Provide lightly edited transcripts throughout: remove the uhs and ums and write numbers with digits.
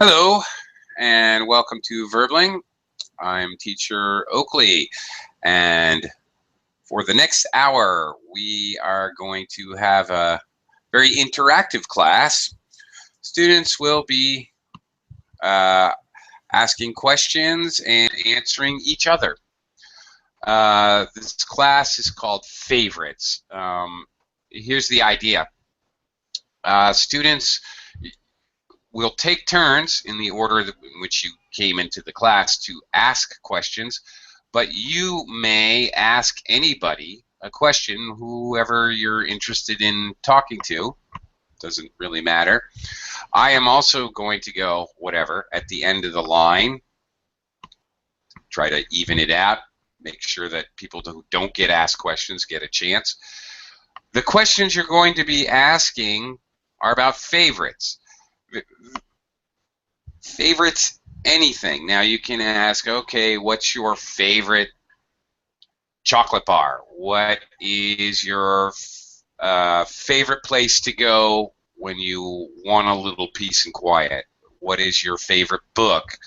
Hello, and welcome to Verbling. I'm teacher Oakley, and for the next hour, we are going to have a very interactive class. Students will be uh, asking questions and answering each other. This class is called Favorites. Here's the idea. Students will take turns in the order in which you came into the class to ask questions, but you may ask anybody a question, whoever you're interested in talking to. Doesn't really matter. I am also going to go whatever at the end of the line, try to even it out, make sure that people who don't get asked questions get a chance. The questions you're going to be asking are about favorites. Favorites, anything. Now you can ask, okay, what's your favorite chocolate bar? What is your favorite place to go when you want a little peace and quiet? What is your favorite book?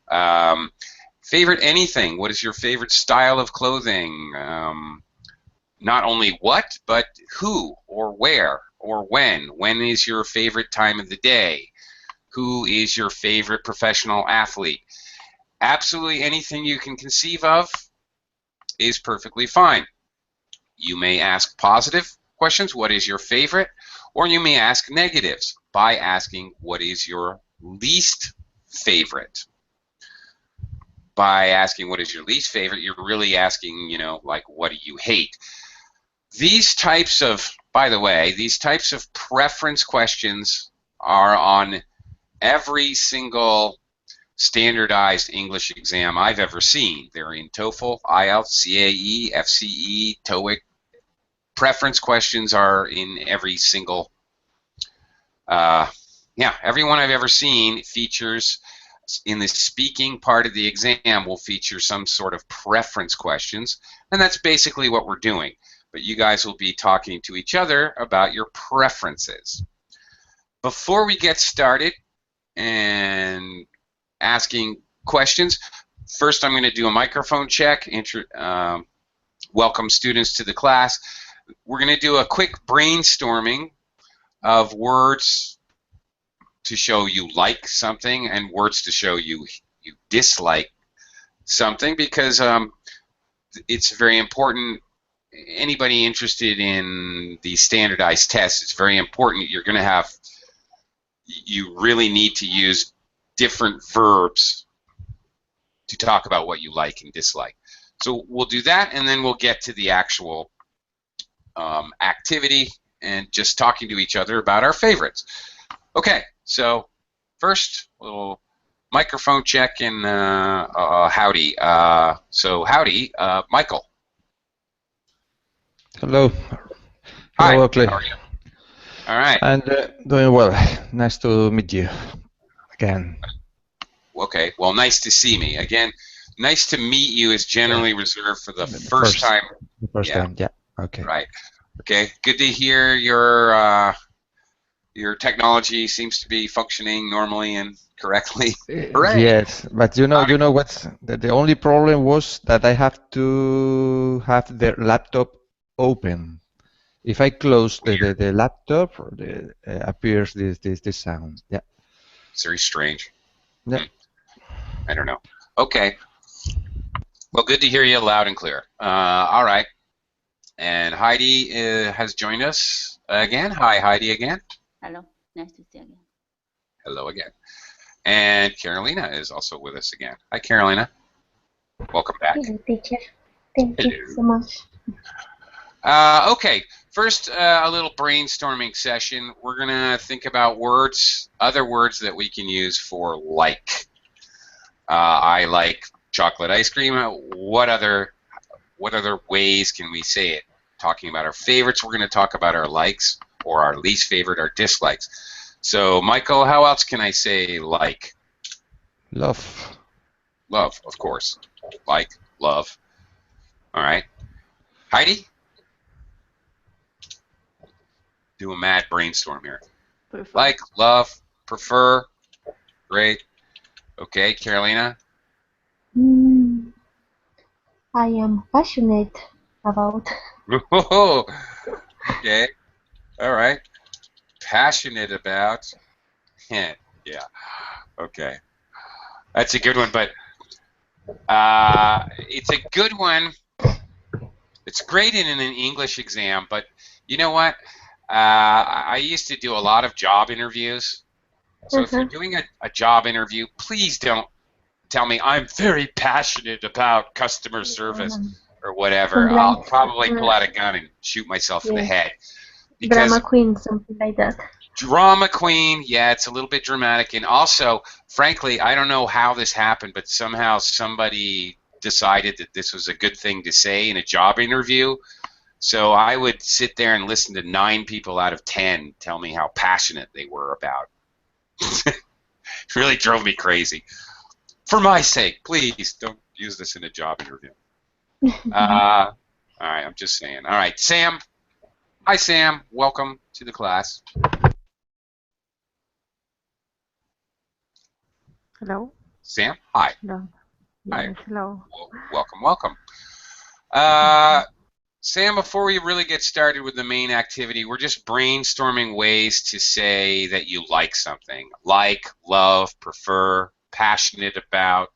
Favorite anything. What is your favorite style of clothing? Not only what, but who or where or when. When is your favorite time of the day? Who is your favorite professional athlete? Absolutely anything you can conceive of is perfectly fine. You may ask positive questions, what is your favorite? Or you may ask negatives by asking, what is your least favorite? By asking what is your least favorite, you're really asking, like, what do you hate? These types of, by the way, these types of preference questions are on every single standardized English exam I've ever seen. They're in TOEFL, IELTS, CAE, FCE, TOEIC. Preference questions are in every single, every one I've ever seen features, in the speaking part of the exam, will feature some sort of preference questions, and that's basically what we're doing. But you guys will be talking to each other about your preferences. Before we get started and asking questions, first I'm going to do a microphone check, welcome students to the class. We're going to do a quick brainstorming of words to show you like something and words to show you dislike something, because it's very important. Anybody interested in the standardized tests, it's very important. You really need to use different verbs to talk about what you like and dislike. So we'll do that, and then we'll get to the actual activity and just talking to each other about our favorites. Okay, so first, a little microphone check and howdy. So howdy, Michael. Hello. Hi. Hello, Oakley. How are you? All right. And doing well. Nice to meet you again. Okay. Well, nice to see me again. Nice to meet you is generally reserved for the first time. The first time, yeah. Okay. Right. Okay. Good to hear your technology seems to be functioning normally and correctly. Hooray. Yes, but you know what's the only problem was that I have to have the laptop open. If I close the laptop, appears this sound. Yeah. It's very strange. Yeah. I don't know. Okay. Well, good to hear you loud and clear. All right. And Heidi has joined us again. Hi, Heidi again. Hello. Nice to see you again. Hello again. And Carolina is also with us again. Hi, Carolina. Welcome back. Hello, teacher. Thank you so much. Okay. First, a little brainstorming session. We're going to think about words, other words that we can use for like. I like chocolate ice cream. What other ways can we say it? Talking about our favorites, we're going to talk about our likes, or our least favorite, our dislikes. So, Michael, how else can I say like? Love. Love, of course. Like, love. All right. Heidi? Do a mad brainstorm here. Prefer. Like, love, prefer, Great. Okay, Carolina? Mm, I am passionate about. Okay. All right. Passionate about. Yeah. Okay. That's a good one, but it's a good one. It's great in an English exam, but you know what? I used to do a lot of job interviews. So if you're doing a job interview, please don't tell me I'm very passionate about customer service or whatever. Something I'll like, probably pull out a gun and shoot myself in the yes, head. Because drama queen, something like that. drama queen, yeah, it's a little bit dramatic. And also, frankly, I don't know how this happened, but somehow somebody decided that this was a good thing to say in a job interview. So I would sit there and listen to 9 people out of 10 tell me how passionate they were about. It really drove me crazy. For my sake, please don't use this in a job interview. All right, I'm just saying. All right, Sam. Hi, Sam. Welcome to the class. Hello? Sam, hi. Hello. Hi. Yes, hello. Welcome. Sam, before we really get started with the main activity, we're just brainstorming ways to say that you like something. Like, love, prefer, passionate about.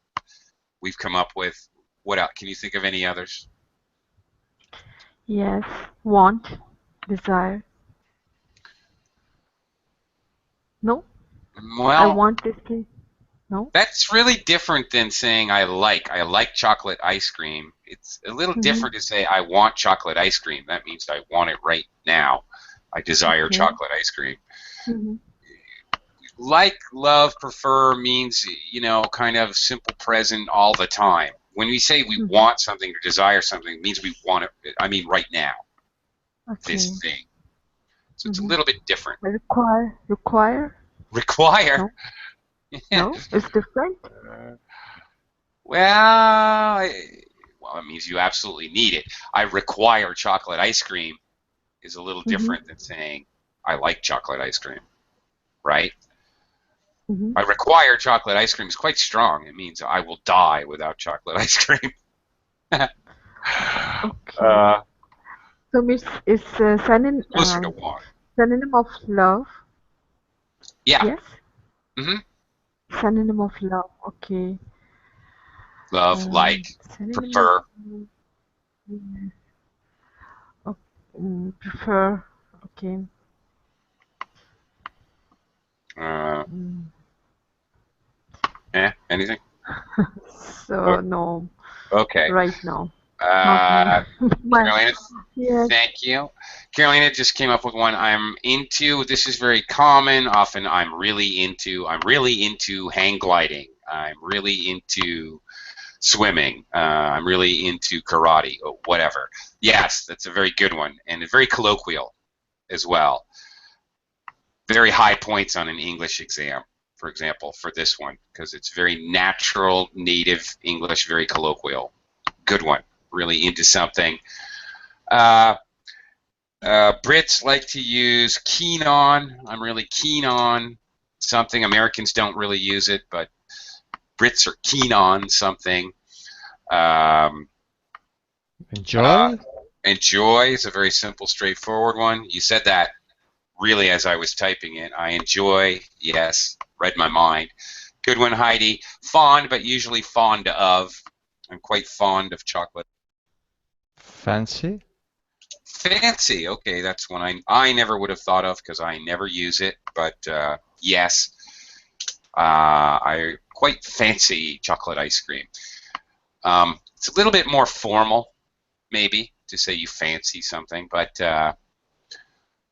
We've come up with, what else? Can you think of any others? Yes, want, desire. No? I Well, want this thing. No? that's really different than saying I like chocolate ice cream. It's a little different to say I want chocolate ice cream. That means I want it right now. I desire Okay. chocolate ice cream. Mm-hmm. Like, love, prefer means, kind of simple present all the time. When we say we want something or desire something, it means we want it, I mean right now, Okay. this thing. So it's a little bit different. Require? Require? No? It's different? Well, it means you absolutely need it. I require chocolate ice cream is a little different than saying I like chocolate ice cream, right? I require chocolate ice cream is quite strong. It means I will die without chocolate ice cream. Okay. So it's Closer to want. synonym of love? Yeah. Yes? Synonym of love. Okay. Love, like, prefer. Prefer. Okay. Anything? So no. Okay. Right now. Carolina, Yes. thank you. Carolina just came up with one I'm into. This is very common. Often I'm really into hang gliding. I'm really into swimming. I'm really into karate or whatever. Yes, that's a very good one and very colloquial as well. Very high points on an English exam, for example, for this one, because it's very natural, native English, very colloquial. Good one. Really into something. Brits like to use keen on. I'm really keen on something. Americans don't really use it, but Brits are keen on something. Enjoy? Enjoy is a very simple, straightforward one. You said that really as I was typing it. I enjoy, yes, read my mind. Good one, Heidi. Fond, but usually fond of. I'm quite fond of chocolate. Fancy? Fancy, okay, that's one I never would have thought of because I never use it, but yes, I quite fancy chocolate ice cream. It's a little bit more formal, maybe, to say you fancy something, but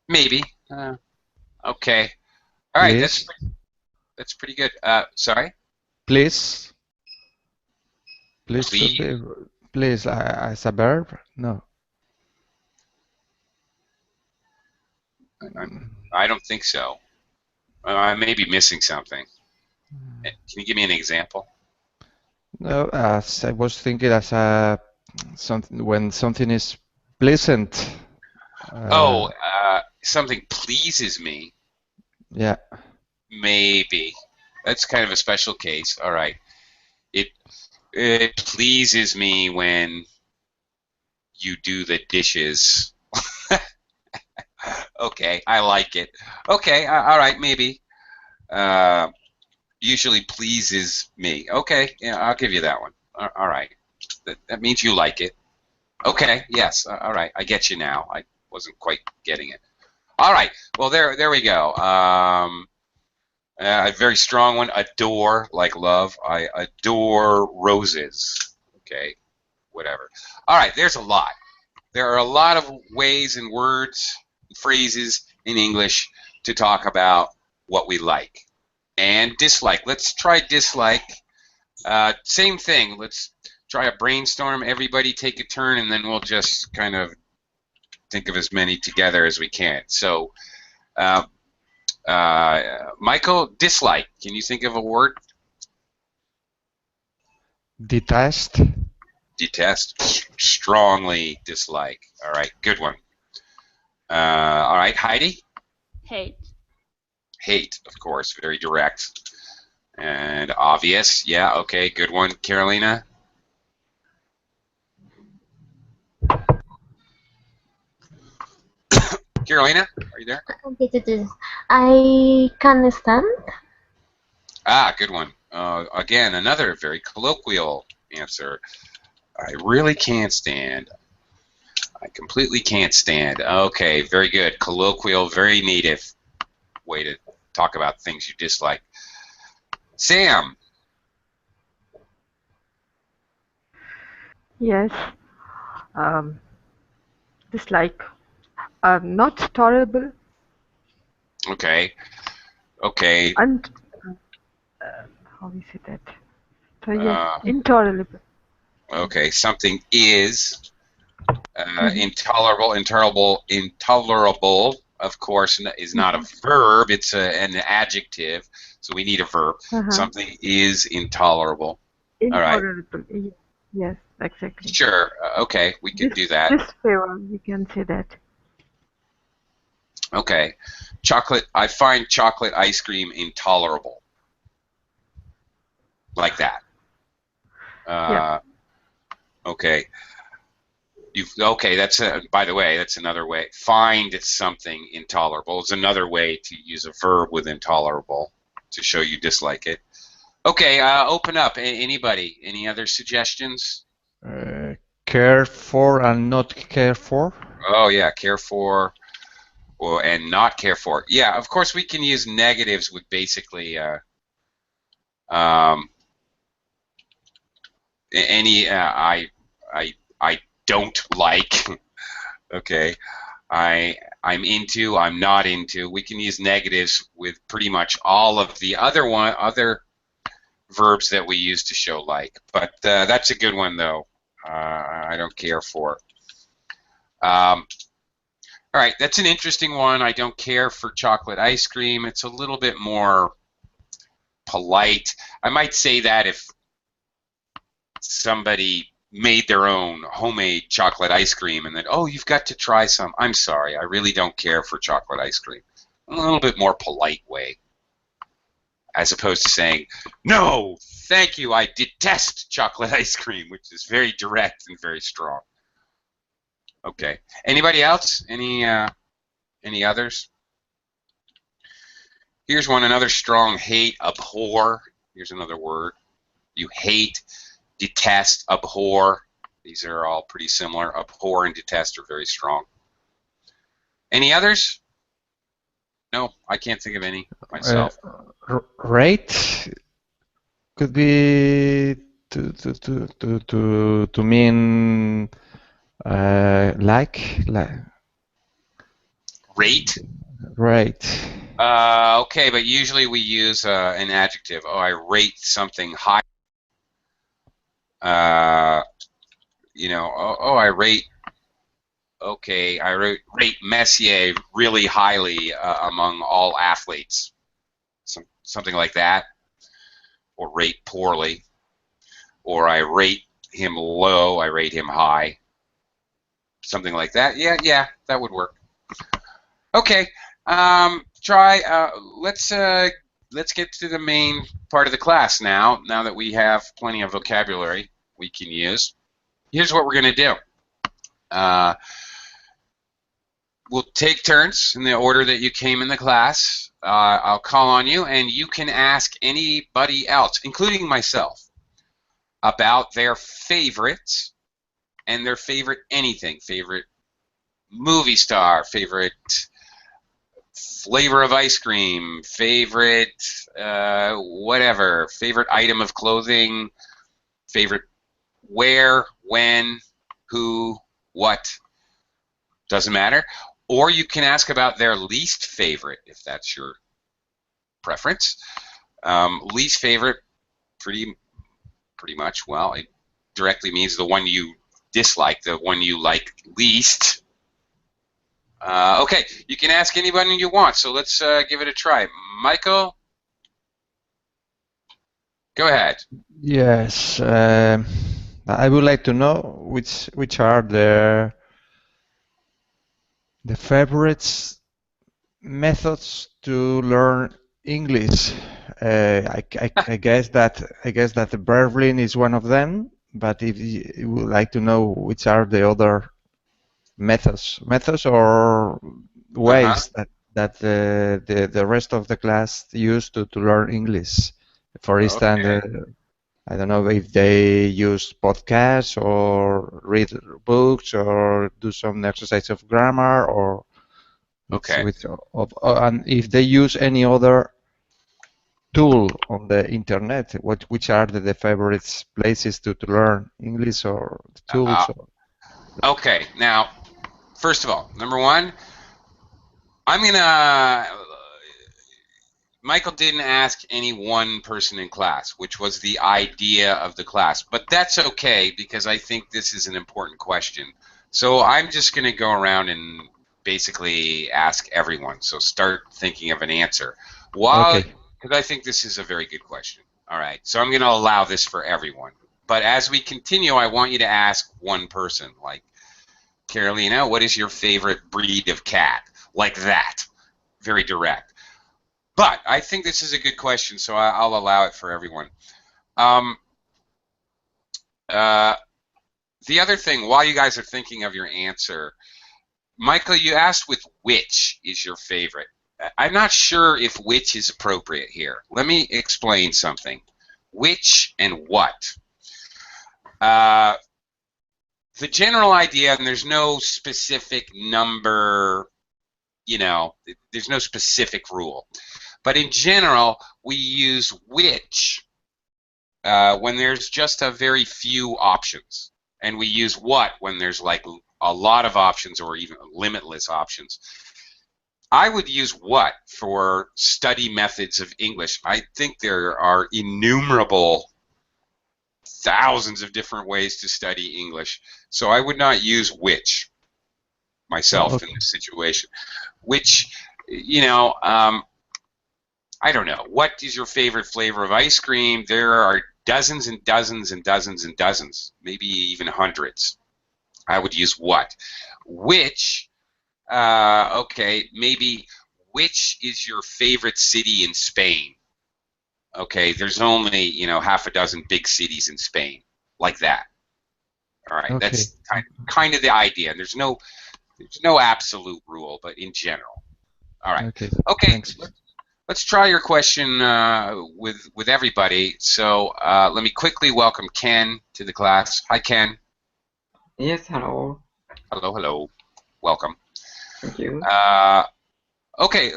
maybe. Okay. All right, that's pretty good. Sorry? Please? Please? Please, as a verb? No. I don't think so. I may be missing something. Can you give me an example? No, as I was thinking as a something when something is pleasant. Something pleases me. Yeah. Maybe. That's kind of a special case. All right. It pleases me when you do the dishes. Okay, I like it. Okay, all right, maybe. Usually pleases me. Okay, yeah, I'll give you that one. All right. That means you like it. Okay, yes. All right, I get you now. I wasn't quite getting it. All right. Well, there we go. A very strong one. Adore, like love. I adore roses. Okay, whatever. All right, there's a lot. There are a lot of ways and words, phrases in English to talk about what we like and dislike. Let's try dislike. Same thing. Let's try a brainstorm. Everybody take a turn, and then we'll just kind of think of as many together as we can. So, Michael, dislike. Can you think of a word? Detest. Detest. Strongly dislike. All right, good one. All right, Heidi? Hate. Hate, of course, very direct and obvious. Yeah, okay, good one. Carolina? Carolina, are you there? I can stand. Ah, good one. Again, another very colloquial answer. I really can't stand. I completely can't stand. Okay, very good. Colloquial, very native way to talk about things you dislike. Sam. Yes. Dislike. Not tolerable Okay. Okay. and how we say that? So yes, Uh, intolerable. okay. Something is intolerable. Of course, is not a verb. It's an adjective. So we need a verb. Uh-huh. Something is intolerable. All right. Intolerable. Yes, exactly. Sure. Okay, we can do that. Disfavor, we can say that. Okay. Chocolate. I find chocolate ice cream intolerable. Like that. Yeah. Okay. Okay, that's by the way, that's another way. Find something intolerable is another way to use a verb with intolerable to show you dislike it. Okay, open up. Anybody? Any other suggestions? Care for and not care for. Oh yeah, care for and not care for. Yeah, of course we can use negatives with basically any I don't like. Okay, I'm into, I'm not into. We can use negatives with pretty much all of the other verbs that we use to show like. But that's a good one though. I don't care for. All right, that's an interesting one. I don't care for chocolate ice cream. It's a little bit more polite. I might say that if somebody made their own homemade chocolate ice cream and then, oh, you've got to try some. I'm sorry, I really don't care for chocolate ice cream. A little bit more polite way, as opposed to saying, no, thank you, I detest chocolate ice cream, which is very direct and very strong. Okay. Anybody else? Any others? Here's one, another strong. Hate, abhor. Here's another word. You hate, detest, abhor. These are all pretty similar. Abhor and detest are very strong. Any others? No, I can't think of any myself. Rate could be to mean like. Rate? Right. Okay, but usually we use an adjective. Oh, I rate something high. You know, oh, I rate. Okay, I rate Messier really highly among all athletes. Something like that. Or rate poorly. Or I rate him low, I rate him high. Something like that. Yeah, that would work. Okay, let's let's get to the main part of the class now. Now that we have plenty of vocabulary we can use, here's what we're going to do. We'll take turns in the order that you came in the class. I'll call on you, and you can ask anybody else, including myself, about their favorites and their favorite anything, favorite movie star, favorite flavor of ice cream, favorite whatever, favorite item of clothing, favorite where, when, who, what, doesn't matter. Or you can ask about their least favorite, if that's your preference. Least favorite, pretty much, well, it directly means the one you dislike, the one you like least. Okay, you can ask anybody you want, so let's give it a try. Michael, go ahead. Yes, I would like to know which are the favorites methods to learn English. I guess that the Berlin is one of them, but if you would like to know which are the other methods or ways that the rest of the class use to learn English. For instance, Okay. I don't know if they use podcasts or read books or do some exercise of grammar or Okay. and if they use any other tool on the internet, which are the favorite places to learn English or tools? Okay, now, first of all, number one, Michael didn't ask any one person in class, which was the idea of the class. But that's okay, because I think this is an important question. So I'm just going to go around and basically ask everyone. So start thinking of an answer. Because I think this is a very good question. All right, so I'm going to allow this for everyone. But as we continue, I want you to ask one person, like, Carolina, what is your favorite breed of cat? Like that. Very direct. But I think this is a good question, so I'll allow it for everyone. The other thing, while you guys are thinking of your answer, Michael, you asked with which is your favorite. I'm not sure if which is appropriate here. Let me explain something. Which and what. The general idea, and there's no specific number, there's no specific rule. But in general, we use which when there's just a very few options. And we use what when there's like a lot of options or even limitless options. I would use what for study methods of English. I think there are innumerable thousands of different ways to study English. So I would not use which myself in this situation. Which, I don't know. What is your favorite flavor of ice cream? There are dozens and dozens and dozens and dozens, maybe even hundreds. I would use what. Which, okay, maybe which is your favorite city in Spain? Okay, there's only, half a dozen big cities in Spain, like that. All right, that's kind of the idea. There's no absolute rule, but in general. All right. Okay. Thanks. Let's try your question with everybody. So let me quickly welcome Ken to the class. Hi, Ken. Yes, hello. Hello. Welcome. Thank you. Okay,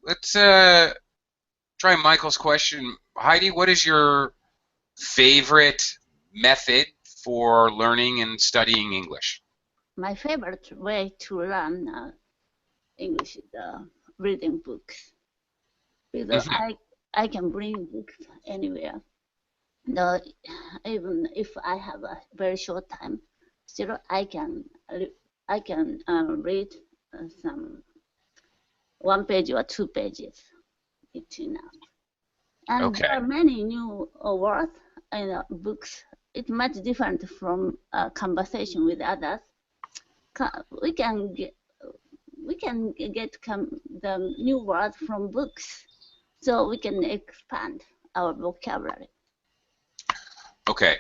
let's try Michael's question. Heidi, what is your favorite method for learning and studying English? My favorite way to learn English is reading books. Because I can bring books anywhere. Even if I have a very short time, still I can read some 1 page or 2 pages. It's enough. And there are many new words in books. It's much different from conversation with others. We can get the new words from books. so we can expand our vocabulary. Okay,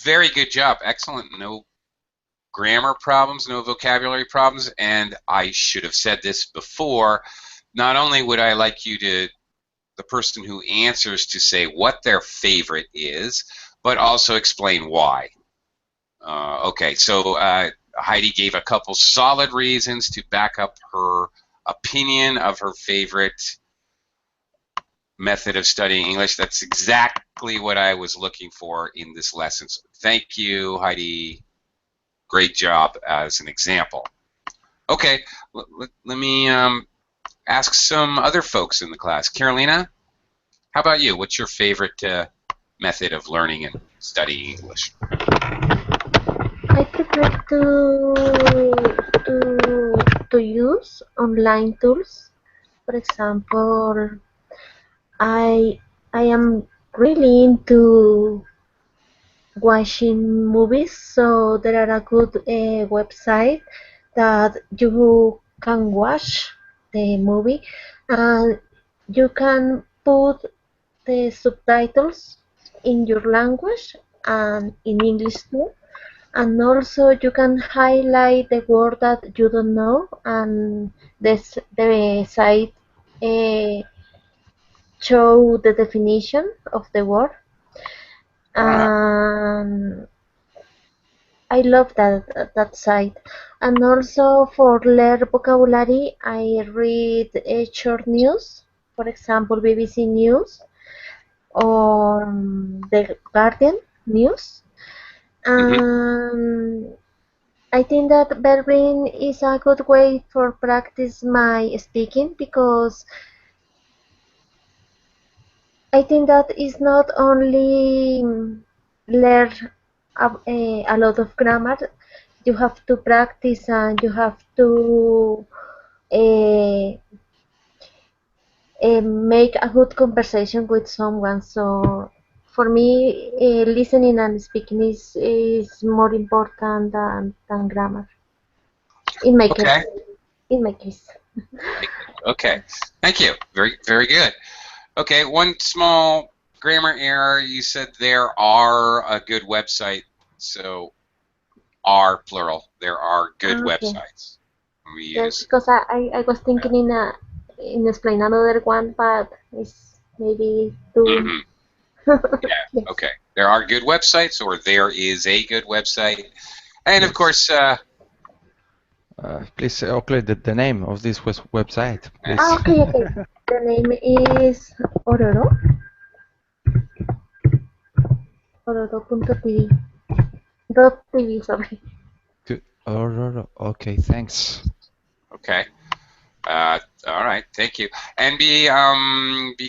very good job. Excellent. No grammar problems, no vocabulary problems, and I should have said this before. Not only would I like you to, the person who answers, to say what their favorite is, but also explain why. Okay, so Heidi gave a couple solid reasons to back up her opinion of her favorite method of studying English. That's exactly what I was looking for in this lesson. So thank you, Heidi. Great job as an example. Okay, let me ask some other folks in the class. Carolina, how about you? What's your favorite method of learning and studying English? I prefer to use online tools. For example, I am really into watching movies, so there are a good website that you can watch the movie and you can put the subtitles in your language and in English too. And also you can highlight the word that you don't know, and the site show the definition of the word. And I love that site. And also for learn vocabulary, I read short news, for example, BBC News or The Guardian News. I think that Berlin is a good way for practice my speaking, because I think that is not only learn a lot of grammar. You have to practice and you have to make a good conversation with someone. So for me, listening and speaking is more important than grammar. In my case. In my case. Okay, thank you. Very, very good. Okay, one small grammar error. You said there are a good website. So are plural. There are good websites. We yes, use. because I was thinking in explain another one, but it's maybe too. Yeah. Yes. Okay. There are good websites, or there is a good website, and of course. Please, Oakley, the name of this website, please. Okay. The name is Ororo. Ororo.tv. .tv, sorry. Good. Ororo. Okay, thanks. Okay. All right. Thank you. And be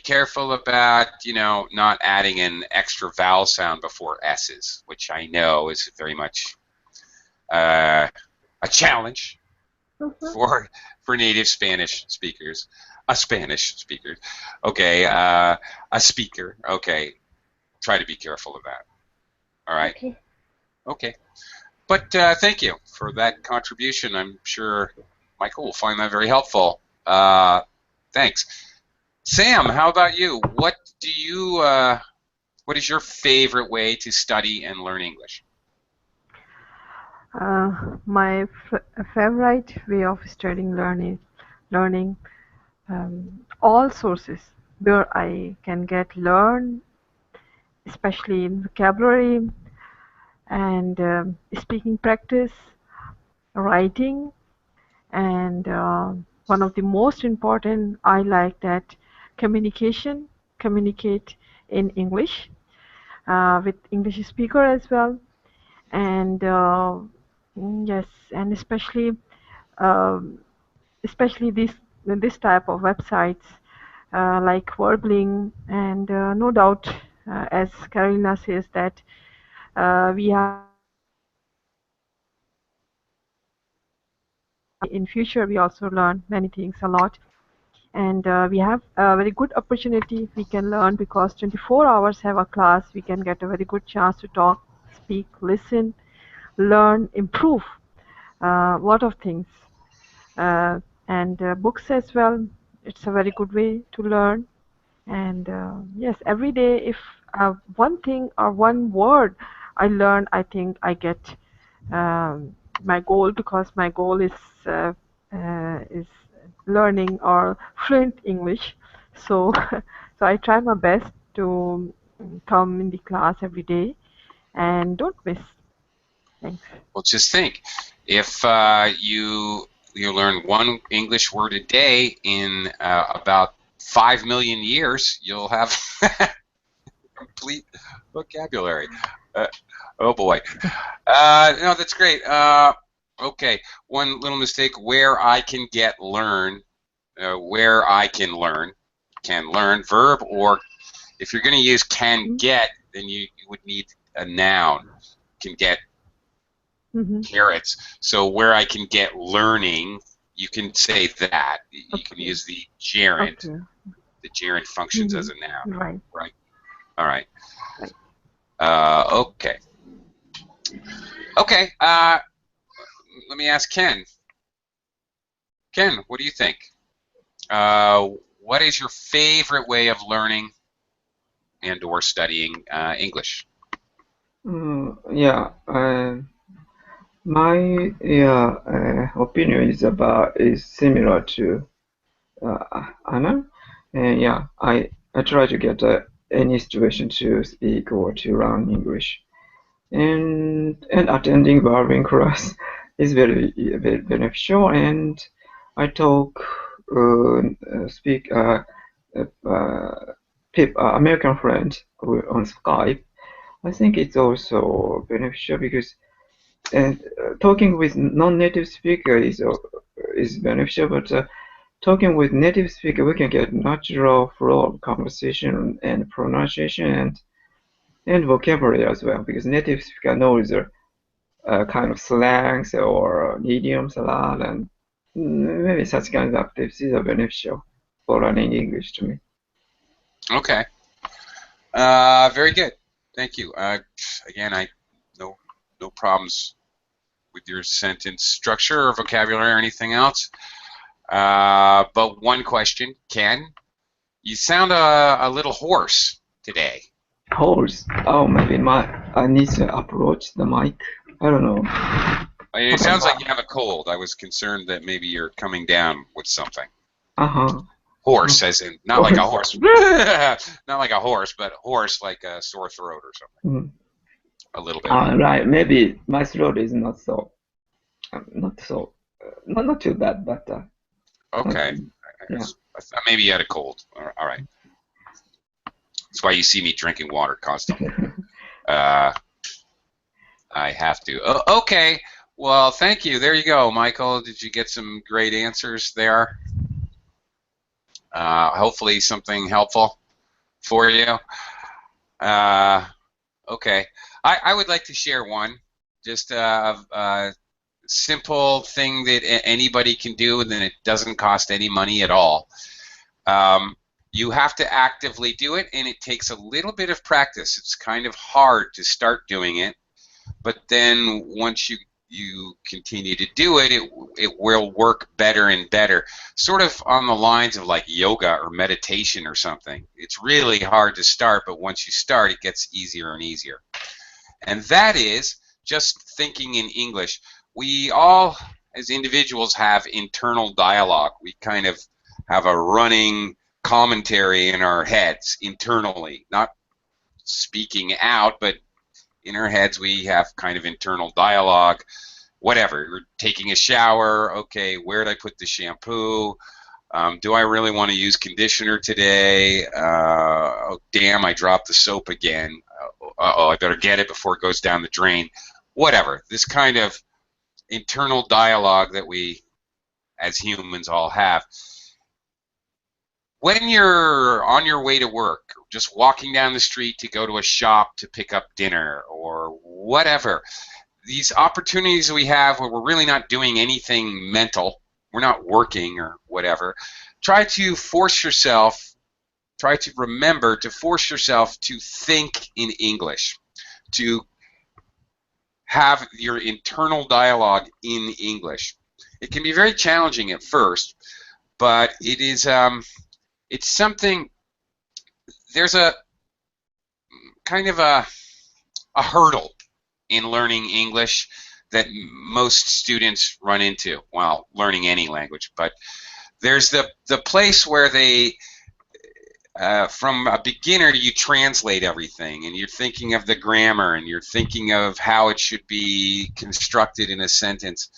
careful about, not adding an extra vowel sound before S's, which I know is very much a challenge for native Spanish speakers. A Spanish speaker. Okay. A speaker. Okay. Try to be careful of that. All right. Okay. But thank you for that contribution. I'm sure Michael will find that very helpful. Thanks. Sam, how about you? What is your favorite way to study and learn English? My favorite way of studying learning all sources where I can learn, especially in vocabulary and speaking practice, writing, and one of the most important, I like that communicate in English with English speaker as well, and yes, and especially this type of websites like Verbling, and no doubt, as Carolina says, that we have in future we also learn many things a lot, and we have a very good opportunity we can learn, because 24 hours have a class. We can get a very good chance to talk, speak, listen, learn, improve a lot of things, and books as well. It's a very good way to learn. And yes, every day, if one thing or one word I learn, I think I get my goal, because my goal is learning or fluent English. So so I try my best to come in the class every day and don't miss. Thanks. Well, just think, if you learn one English word a day in about 5 million years, you'll have complete vocabulary. Oh boy. No, that's great. Okay, one little mistake. Where I can learn, can learn verb, or if you're going to use can get, then you would need a noun. Can get carrots. So where I can get learning, you can say that. You can use the gerund. Okay. The gerund functions as a noun. Right. Right. All right. Okay. Okay. Let me ask Ken. Ken, what do you think? What is your favorite way of learning and/or studying English? Yeah. My opinion is similar to Anna, and yeah, I try to get any situation to speak or to learn English, and attending barbering class is very beneficial, and I talk speak American friends on Skype. I think it's also beneficial because talking with non-native speaker is beneficial, but talking with native speaker, we can get natural flow of conversation and pronunciation and vocabulary as well, because native speaker knows kind of slangs or idioms a lot, and maybe such kind of activities are beneficial for learning English to me. Okay. Very good. Thank you. Again, no problems with your sentence structure or vocabulary or anything else. But one question, Ken, you sound a little hoarse today. Hoarse? Oh, maybe I need to approach the mic. I don't know. It sounds like you have a cold. I was concerned that maybe you're coming down with something. Hoarse, as in not like a horse, not like a horse, but hoarse like a sore throat or something. A little bit. Right. Maybe my throat is not too bad, but. Okay. Yeah. I thought maybe you had a cold. All right. That's why you see me drinking water constantly. I have to. Okay. Well, thank you. There you go, Michael. Did you get some great answers there? Hopefully something helpful for you. Okay. I would like to share one. Just a simple thing that anybody can do, and then it doesn't cost any money at all. You have to actively do it, and it takes a little bit of practice. It's kind of hard to start doing it, but then once you continue to do it, it will work better and better. Sort of on the lines of like yoga or meditation or something. It's really hard to start, but once you start, it gets easier and easier. And that is just thinking in English. We all, as individuals, have internal dialogue. We kind of have a running commentary in our heads internally, not speaking out, but in our heads we have kind of internal dialogue. Whatever, we're taking a shower, okay, where did I put the shampoo? Do I really want to use conditioner today? Oh, damn, I dropped the soap again. Uh-oh, I better get it before it goes down the drain. Whatever, this kind of internal dialogue that we as humans all have. When you're on your way to work, just walking down the street to go to a shop to pick up dinner or whatever, these opportunities we have where we're really not doing anything mental, we're not working or whatever, try to remember to force yourself to think in English, to have your internal dialogue in English. It can be very challenging at first, but it is it's something there's a kind of a hurdle in learning English that most students run into while learning any language. But there's the place where they, from a beginner, you translate everything, and you're thinking of the grammar, and you're thinking of how it should be constructed in a sentence.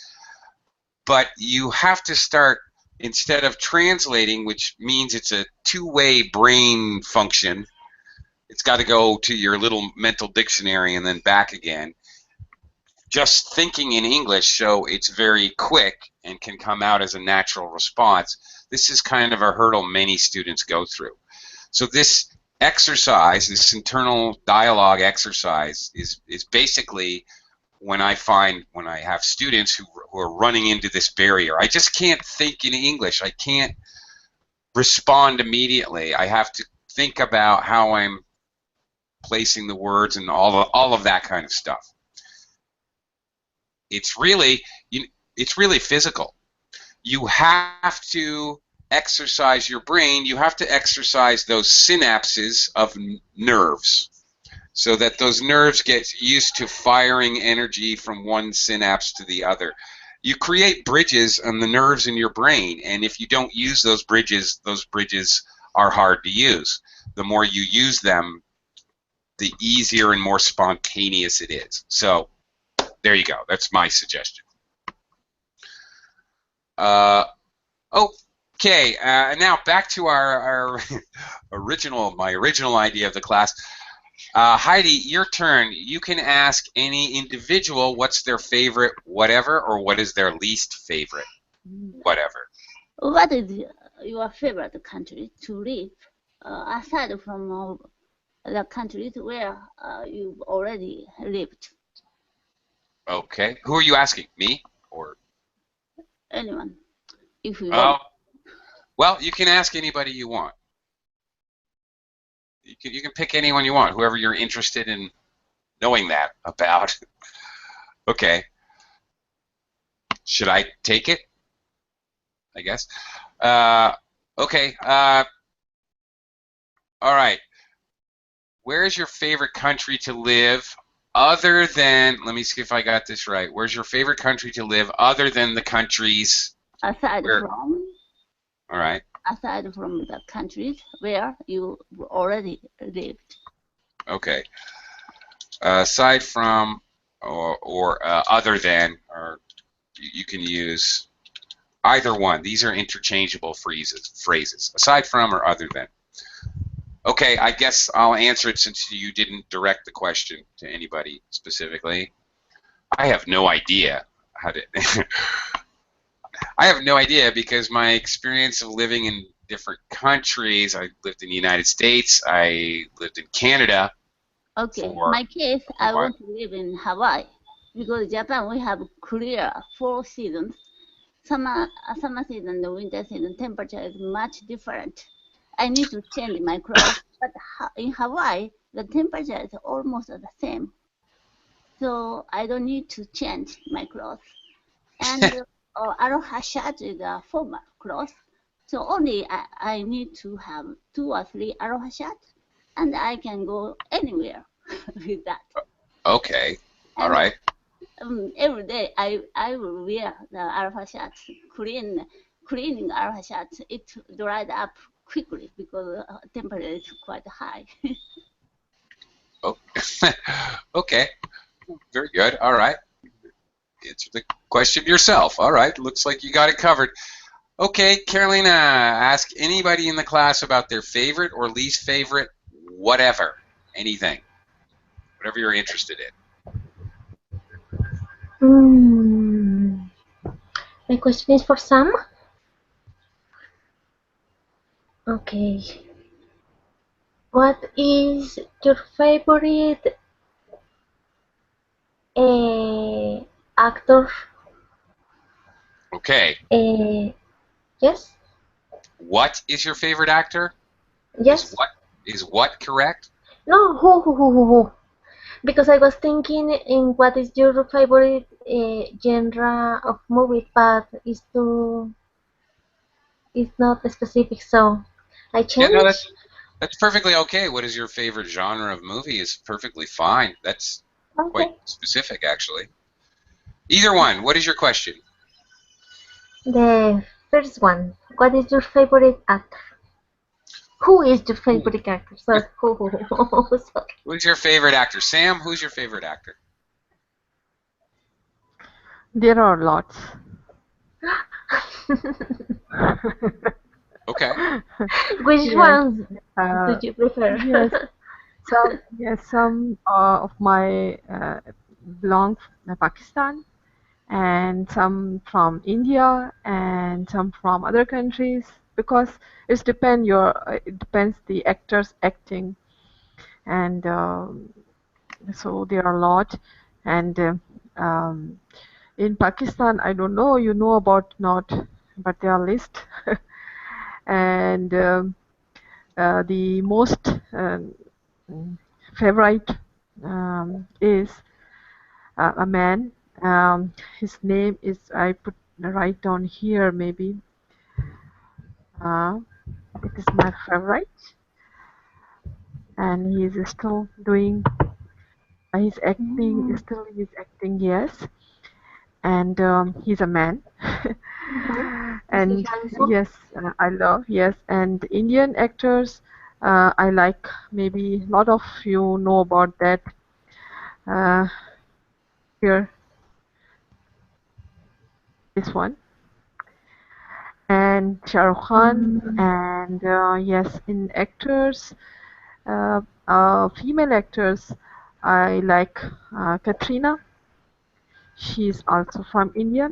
But you have to start, instead of translating, which means it's a two-way brain function, it's got to go to your little mental dictionary and then back again. Just thinking in English, so it's very quick and can come out as a natural response. This is kind of a hurdle many students go through. So this exercise, this internal dialogue exercise, is basically when I have students who are running into this barrier. I just can't think in English. I can't respond immediately. I have to think about how I'm placing the words and all of that kind of stuff. It's really physical. You have to exercise your brain. You have to exercise those synapses of nerves, so that those nerves get used to firing energy from one synapse to the other. You create bridges on the nerves in your brain, and if you don't use those bridges are hard to use. The more you use them, the easier and more spontaneous it is. So there you go. That's my suggestion. Okay, now back to our my original idea of the class. Heidi, your turn. You can ask any individual what's their favorite whatever, or what is their least favorite whatever. What is your favorite country to live, aside from the countries where you've already lived? Okay. Who are you asking? Me or anyone? If you want. Well, you can ask anybody you want. You can pick anyone you want, whoever you're interested in knowing that about. Okay. Should I take it? I guess. Okay. All right. Where is your favorite country to live other than, let me see if I got this right. Where's your favorite country to live other than the countries? Aside from. All right. Aside from the countries where you already lived. Okay. Aside from or other than, or you can use either one. These are interchangeable phrases. Aside from or other than. Okay, I guess I'll answer it since you didn't direct the question to anybody specifically. I have no idea how to. I have no idea because my experience of living in different countries. I lived in the United States. I lived in Canada. Okay, my case, I want to live in Hawaii because Japan we have clear 4 seasons. Summer season, the winter season, temperature is much different. I need to change my clothes, but in Hawaii, the temperature is almost the same. So I don't need to change my clothes. And aloha shirt is a formal cloth. So only I need to have 2 or 3 aloha shirts, and I can go anywhere with that. Okay, all right. Every day I will wear the aloha shirts, cleaning aloha shirts. It dried up quickly because temperature is quite high. Oh, okay, very good. All right, answer the question yourself. All right, looks like you got it covered. Okay, Carolina, ask anybody in the class about their favorite or least favorite whatever, anything, whatever you're interested in. My question is for Sam. Okay. What is your favorite actor? Okay. Yes. What is your favorite actor? Yes. Is what correct? No, who? Because I was thinking in what is your favorite genre of movie, but it's not specific, so I changed. Yeah, no, That's perfectly okay. What is your favorite genre of movie is perfectly fine. That's quite Okay. specific, actually. Either one. What is your question? The first one. What is your favorite actor? Who is your favorite actor? Sorry. Sorry. Who's your favorite actor? Sam, who's your favorite actor? There are lots. Okay. Which Yes. ones Uh, do you prefer? yes, some of my belong to Pakistan, and some from India, and some from other countries, because it depends the actor's acting, and so there are a lot. And um, in Pakistan, I don't know, you know about not, but there are list. And the most favorite is a man. His name is, I put right down here maybe. It is my favorite, and he is still doing. He's acting. Still, he's acting. Yes, and he's a man. And yes, I love, yes, and Indian actors. I like, maybe a lot of you know about that. Uh, Here, this one, and Shah Rukh Khan, and yes, in actors, female actors, I like Katrina. She's also from India.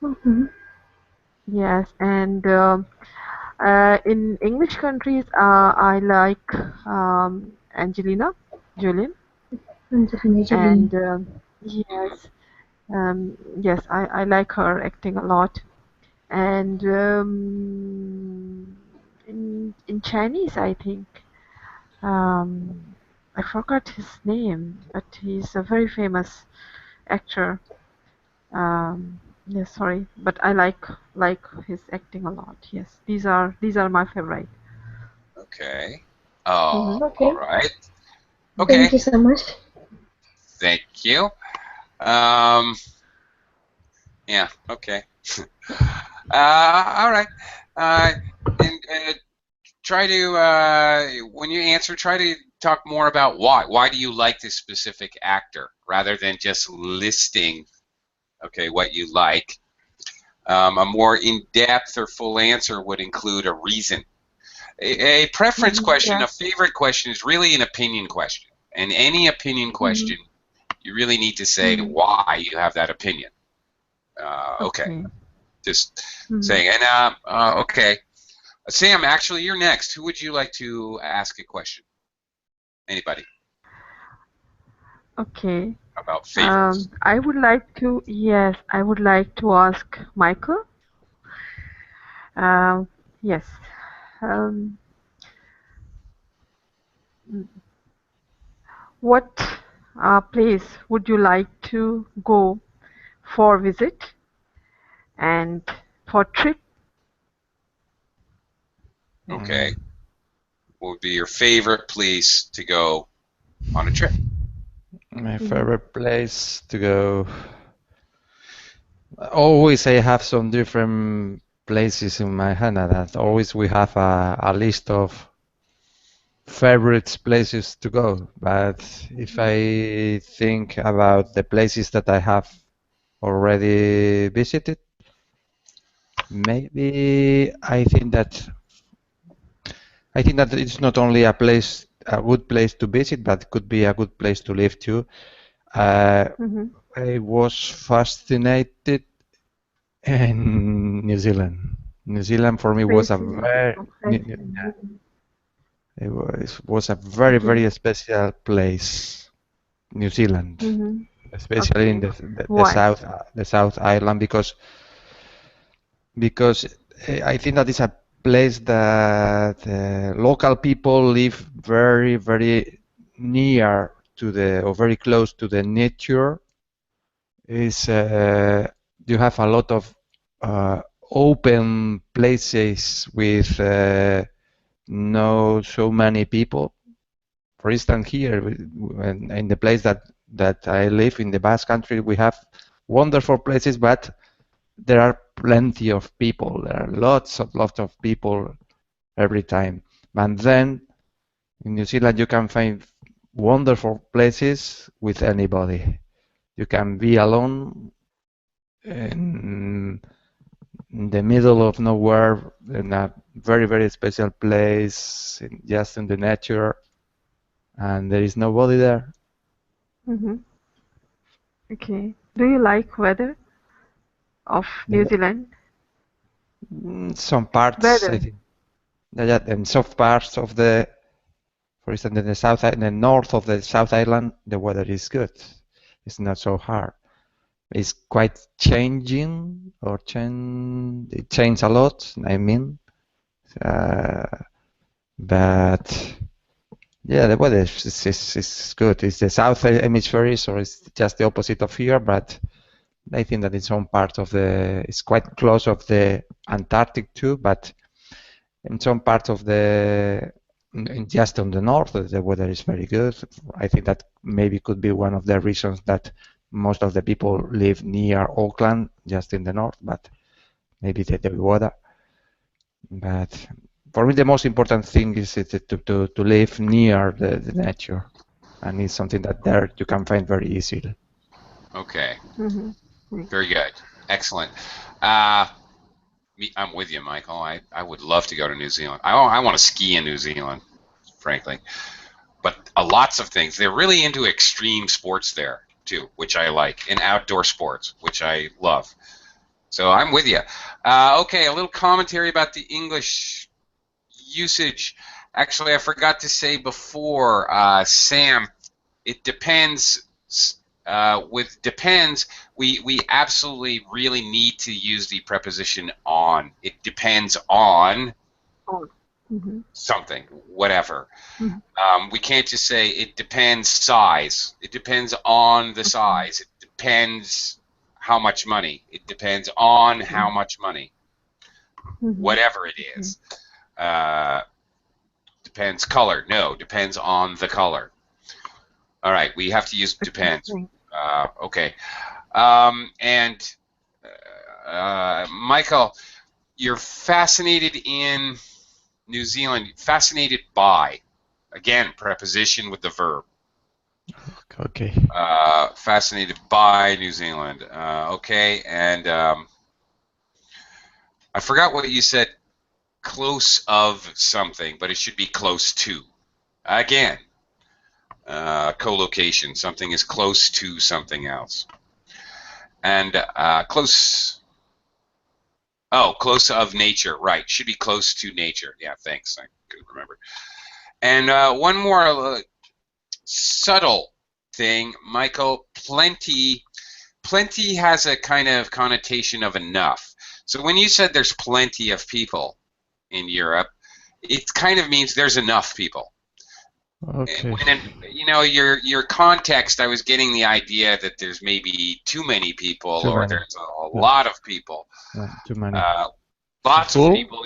Mhm. Yes, and in English countries, I like Angelina Jolie, Angelina and Jolie. yes, yes, I like her acting a lot. And in Chinese, I think, I forgot his name, but he's a very famous actor. Yes, sorry, but I like his acting a lot. Yes, these are my favorite. Okay. Oh, Okay. all right. Thank Okay. you so much. Thank you. Um, yeah. Okay. All right. And try to when you answer, try to talk more about why. Why do you like this specific actor, rather than just listing, okay, what you like. A more in-depth or full answer would include a reason. A preference question, a Yes. favorite question, is really an opinion question. And any opinion question, you really need to say why you have that opinion. Okay, Okay. just Mhm. saying. And okay, Sam, actually, you're next. Who would you like to ask a question? Anybody Okay. about favorites? I would like to, yes, I would like to ask Michael. Um, yes. Um, what place would you like to go for visit and for trip? Okay, what would be your favorite place to go on a trip? My favorite place to go. Always I have some different places in my hand. That always we have a list of favorite places to go. But if I think about the places that I have already visited, maybe I think that it's not only a good place to visit, but could be a good place to live too. Uh, Mm-hmm. I was fascinated in New Zealand. New Zealand for me was a very it was a very Okay. very special place. New Zealand, Mm-hmm. especially in Okay. the Why? South Island, because I think that is a place that local people live very very near to the or very close to the nature. Is You have a lot of open places with know so many people. For instance, here in the place that I live in the Basque Country, we have wonderful places, but there are plenty of people. There are lots of people every time. And then in New Zealand, you can find wonderful places with anybody. You can be alone in the middle of nowhere in a very, very special place, just in the nature, and there is nobody there. Mm-hmm. Okay. Do you like weather of New Zealand? Some parts, Weather. I think. Yeah, in some parts of the, for instance, in the north of the South Island, the weather is good. It's not so hard. It's quite changing, it changed a lot, I mean. But yeah, the weather is good. It's the south hemisphere, so it's just the opposite of here, but I think that in some parts of it's quite close of the Antarctic too, but in some parts of just on the north, the weather is very good. I think that maybe could be one of the reasons that most of the people live near Auckland, just in the north, but maybe the weather. But for me, the most important thing is to live near the nature, and it's something that there you can find very easily. Okay. Mm-hmm. Very good. Excellent. I'm with you, Michael. I would love to go to New Zealand. I want to ski in New Zealand, frankly. But lots of things. They're really into extreme sports there, too, which I like, and outdoor sports, which I love. So I'm with you. Okay, a little commentary about the English usage. Actually, I forgot to say before, Sam, it depends. With depends, we absolutely really need to use the preposition on. It depends on Mm-hmm. something, whatever. Mm-hmm. We can't just say it depends size. It depends on the size. It depends how much money. It depends on how much money. Mm-hmm. Whatever it is. Depends color. No, depends on the color. All right, we have to use depends. Okay. And Michael, you're fascinated in New Zealand. Fascinated by, again, preposition with the verb. Okay. Fascinated by New Zealand. Okay, and I forgot what you said. Close of something, but it should be close to. Again, co-location. Something is close to something else. And close. Oh, close of nature. Right. Should be close to nature. Yeah, thanks. I couldn't remember. And one more subtle thing, Michael. Plenty has a kind of connotation of enough. So when you said there's plenty of people in Europe, it kind of means there's enough people. Okay. When your context, I was getting the idea that there's maybe too many people, there's a lot of people. Too many. Lots of people.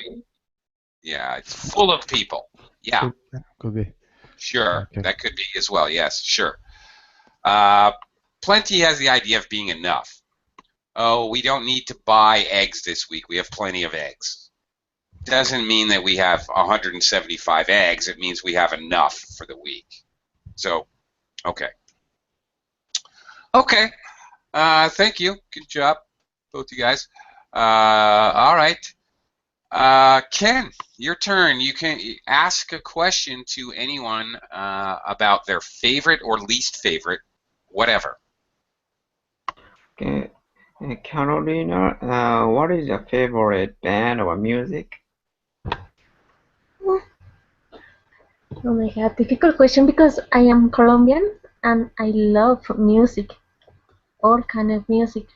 Yeah, it's full of people. Yeah. Could be. Sure, okay. That could be as well. Yes, sure. Plenty has the idea of being enough. Oh, we don't need to buy eggs this week. We have plenty of eggs. Doesn't mean that we have 175 eggs. It means we have enough for the week. So, okay. Okay. Thank you. Good job, both you guys. All right. Ken, your turn. You can ask a question to anyone about their favorite or least favorite, whatever. Okay. Carolina, what is your favorite band or music? Oh my God, difficult question because I am Colombian and I love music, all kind of music.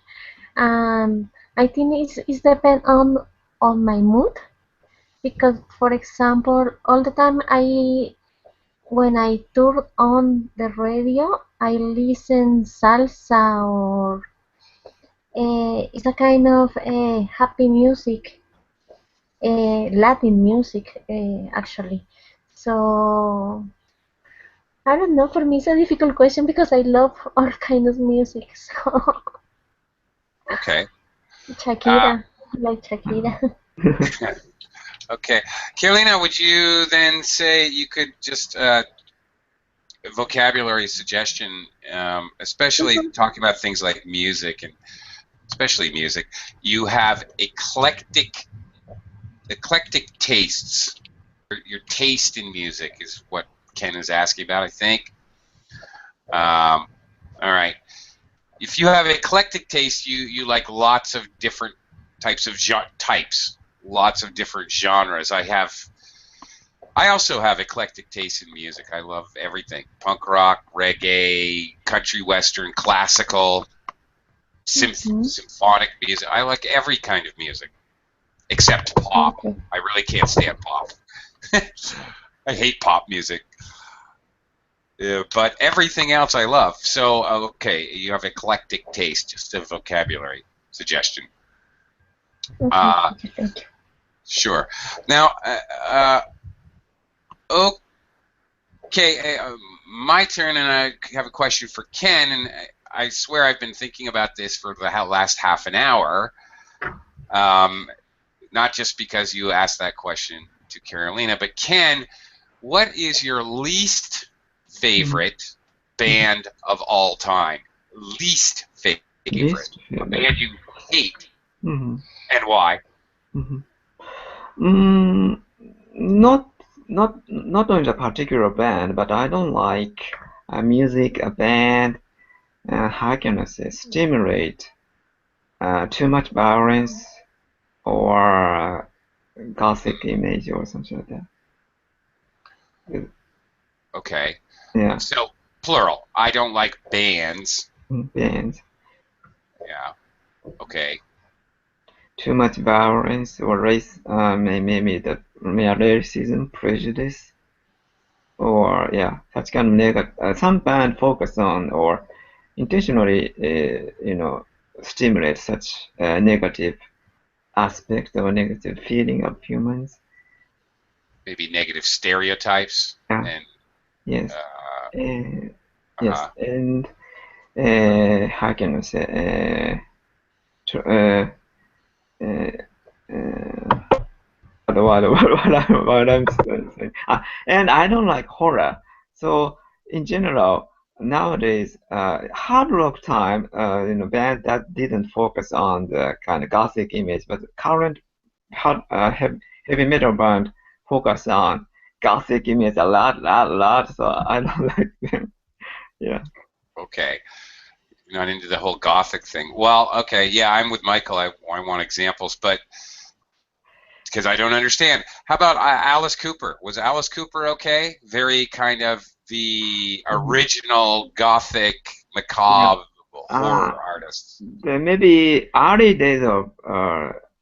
And I think it's depend on my mood because, for example, all the time when I turn on the radio, I listen salsa or it's a kind of happy music. Latin music actually. So I don't know. For me, it's a difficult question because I love all kinds of music. So Okay. Shakira, I like Shakira. Okay. Carolina, would you then say you could just vocabulary suggestion, especially talking about things like music and especially music. You have eclectic tastes. Your taste in music is what Ken is asking about, I think. All right. If you have eclectic taste, you like lots of different types of lots of different genres. I also have eclectic taste in music. I love everything: punk rock, reggae, country western, classical, symphonic music. I like every kind of music except pop. Okay. I really can't stand pop. I hate pop music. But everything else I love. So, okay, you have eclectic taste, just a vocabulary suggestion. Okay, thank you. Sure. Now, okay, my turn, and I have a question for Ken, and I swear I've been thinking about this for the last half an hour, not just because you asked that question to Carolina, but Ken, what is your least favorite band of all time? Least favorite. Least A favorite. band you hate, Mm-hmm. and why? Mm-hmm. Not on a particular band, but I don't like music, a band, how can I say, stimulate too much violence or gothic image or something like that. Okay. Yeah, So, plural. I don't like bands. bands. Yeah. Okay. Too much violence or race, maybe racism, prejudice, or yeah, such kind of negative. Some band focus on or intentionally, stimulate such negative aspect or negative feeling of humans. Maybe negative stereotypes. Yeah. And Yes. Yes, uh-huh. and how can I say? What I'm saying. And I don't like horror. So in general, nowadays, hard rock time, band that didn't focus on the kind of gothic image, but current heavy metal band focus on gothic image a lot. So I don't like them. Yeah. Okay. You're not into the whole gothic thing. Well, okay, yeah, I'm with Michael. I want examples, but because I don't understand. How about Alice Cooper? Was Alice Cooper okay? Very kind of the original gothic, macabre horror artist. Maybe early days of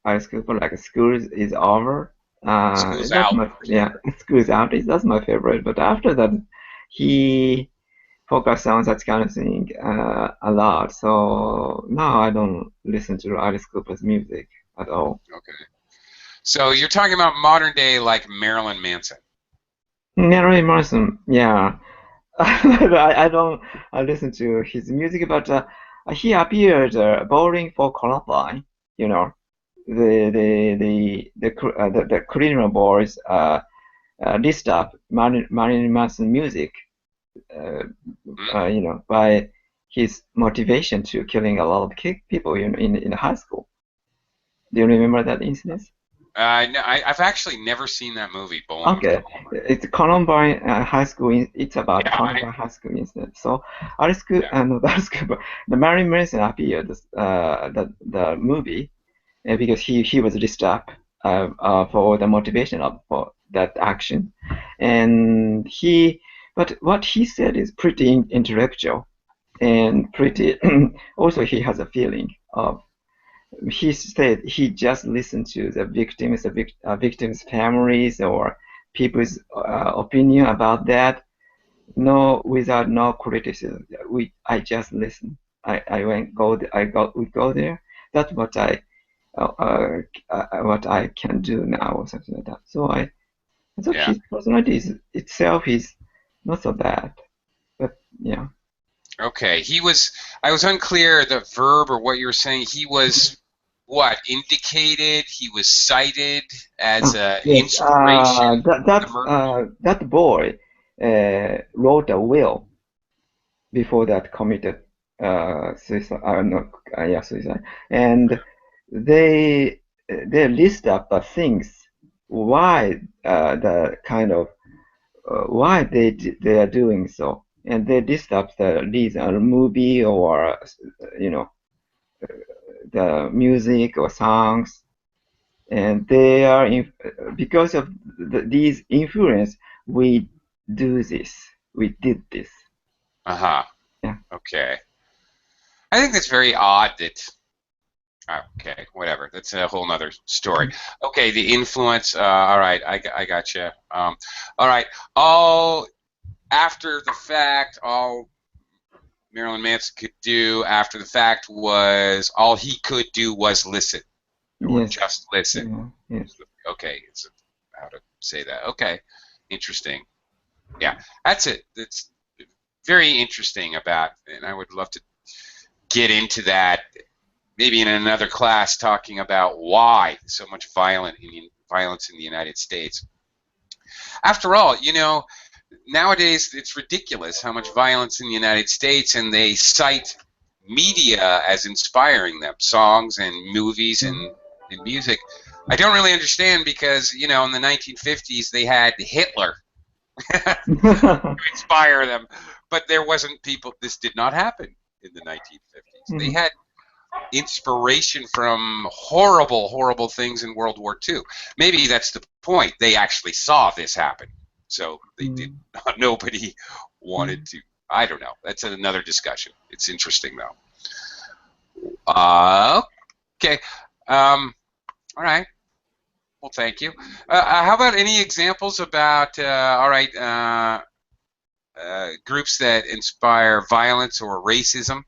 Alice Cooper, like School is Over. School's That's Out. my School is Out. That's my favorite. But after that, he focused on such kind of thing a lot. So now I don't listen to Alice Cooper's music at all. Okay. So you're talking about modern day, like Marilyn Manson. Marilyn Manson, yeah. I don't listen to his music, but he appeared bowling for Columbine. You know, the criminal boys list up Marilyn Manson music. By his motivation to killing a lot of people in high school. Do you remember that incident? No, I've actually never seen that movie, Bowling with Okay, Columbine. it's Columbine High School. It's about Yeah, Columbine High School incident. So Alice Cooper, not Alice Cooper, the Marilyn Manson appeared the movie because he was listed up for the motivation for that action, and but what he said is pretty intellectual and pretty. Also, he has a feeling of. He said he just listened to the victims' families or people's opinion about that. No, without no criticism. I just listen. I went go. I go. We go there. That's what what I can do now or something like that. So I thought Yeah. his personality itself is not so bad, but yeah. Okay. I was unclear the verb or what you were saying. He was what? Indicated? He was cited as a Yes, inspiration emerged? that boy wrote a will before that committed suicide. No, yeah, suicide, and they they list up things why the kind of why they are doing so, and they list up the reason, a movie or you know the music or songs, and they are because of these influence we we did this. Uh-huh. Yeah. Okay. I think that's very odd that okay, whatever. That's a whole nother story. Okay, the influence. All right, I got you. All right. All after the fact, all Marilyn Manson could do after the fact was all he could do was listen or Yes. just listen. Yeah. Yes. Okay, it's how to say that. Okay, interesting. Yeah, that's it. That's very interesting about, and I would love to get into that maybe in another class talking about why so much violence in the United States. After all, nowadays it's ridiculous how much violence in the United States, and they cite media as inspiring them, songs and movies and music. I don't really understand because, in the 1950s they had Hitler to inspire them, but there wasn't people, this did not happen in the 1950s. They had inspiration from horrible, horrible things in World War II. Maybe that's the point. They actually saw this happen. So they did not, nobody wanted to. I don't know. That's another discussion. It's interesting, though. Okay. All right. Well, thank you. How about any examples about, all right, groups that inspire violence or racism?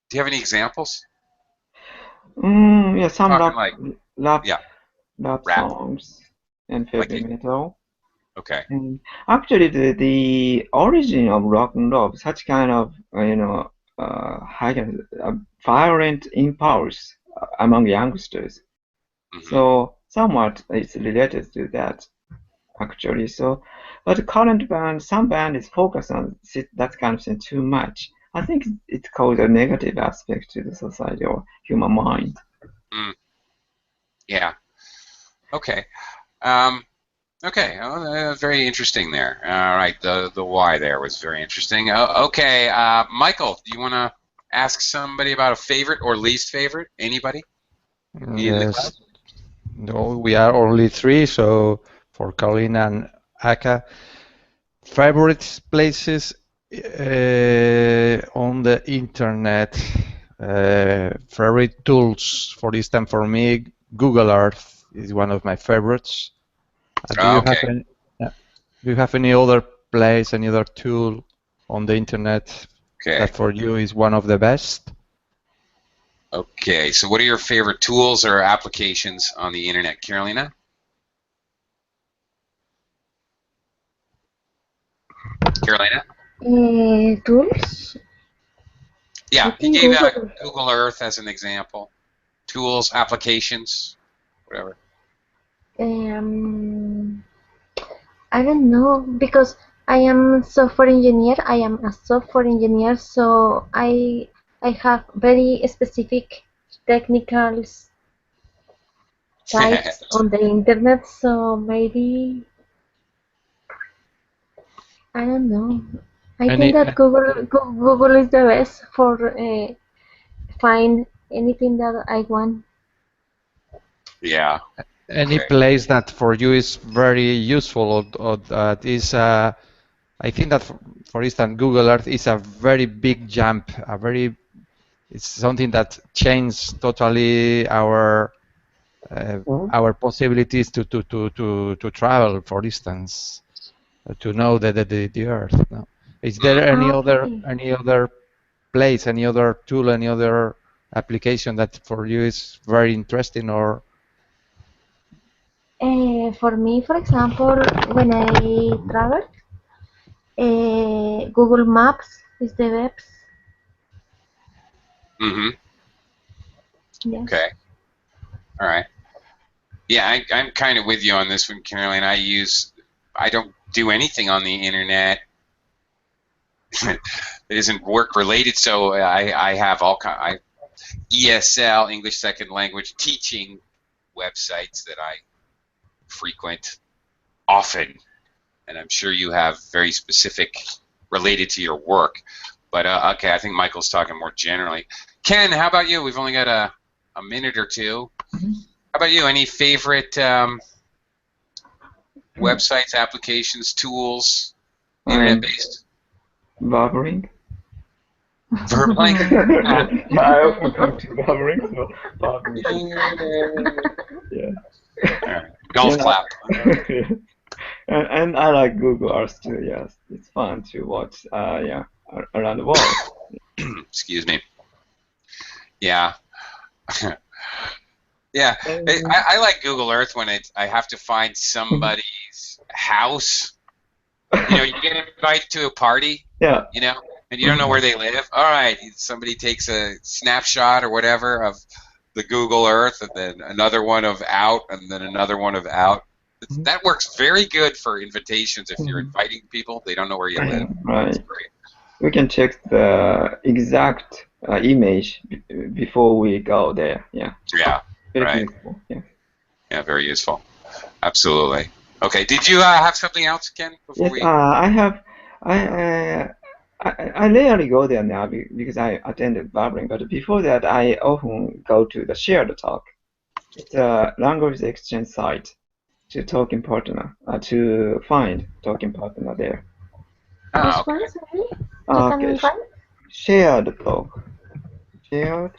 Do you have any examples? Yeah, some Talking rap rap. songs and heavy Like metal. Okay. And actually, the origin of rock and roll, such kind of violent impulse among youngsters. So somewhat it's related to that actually. So, but current band, some band is focused on that kind of thing too much. I think it causes a negative aspect to the society or human mind. Yeah. Okay. Okay. Oh, very interesting there. All right. The why there was very interesting. Okay. Michael, do you want to ask somebody about a favorite or least favorite? Anybody? Yes. No, we are only three, so for Carolina and Aka, favorite places on the internet, favorite tools. For instance, for me, Google Earth is one of my favorites. Do you have any other place, any other tool on the internet that for you is one of the best? Okay, so what are your favorite tools or applications on the internet, Carolina? Carolina? Tools? Yeah, he gave Google Earth as an example. Tools, applications, whatever. I don't know, because I am software engineer. I am a software engineer, so I have very specific technical sites on the internet. So maybe I don't know. I think that Google is the best for find anything that I want. Yeah. Any place that for you is very useful or that is, I think that for instance, Google Earth is a very big jump, it's something that changed totally our possibilities to travel, for instance, to know the Earth. No? Is there any other place, any other tool, any other application that for you is very interesting, or For me, for example, when I travel, Google Maps is the best. Mm-hmm. Yes. Okay. All right. Yeah, I'm kind of with you on this one, Caroline. I don't do anything on the internet that isn't work related, so I have ESL, English Second Language teaching websites that I frequent often, and I'm sure you have very specific related to your work. But okay, I think Michael's talking more generally. Ken, how about you? We've only got a minute or two. How about you? Any favorite websites, applications, tools, internet-based? Barbering. Verbling? Yeah, I often come to barbering, so barbering. Yeah. All right. Golf clap. Yeah. And I like Google Earth too. Yes, it's fun to watch. Yeah, around the world. Excuse me. Yeah. Yeah. I like Google Earth when I have to find somebody's house. You know, you get invited to a party. Yeah. You know, and you don't know where they live. All right, somebody takes a snapshot or whatever of the Google Earth, and then another one of out, and then another one of out. That works very good for invitations. If you're inviting people, they don't know where you live. Right. That's great. We can check the exact image before we go there. Yeah. Yeah. Very Right. useful. Yeah. Yeah, very useful. Absolutely. Okay. Did you have something else, Ken? Before Yes. we. I have. I rarely go there now because I attended barbering, but before that, I often go to the Shared Talk. It's a language exchange site to talking partner, to find talking partner there. Which Oh, okay. one, sorry? You Okay, can find? Shared Talk. Shared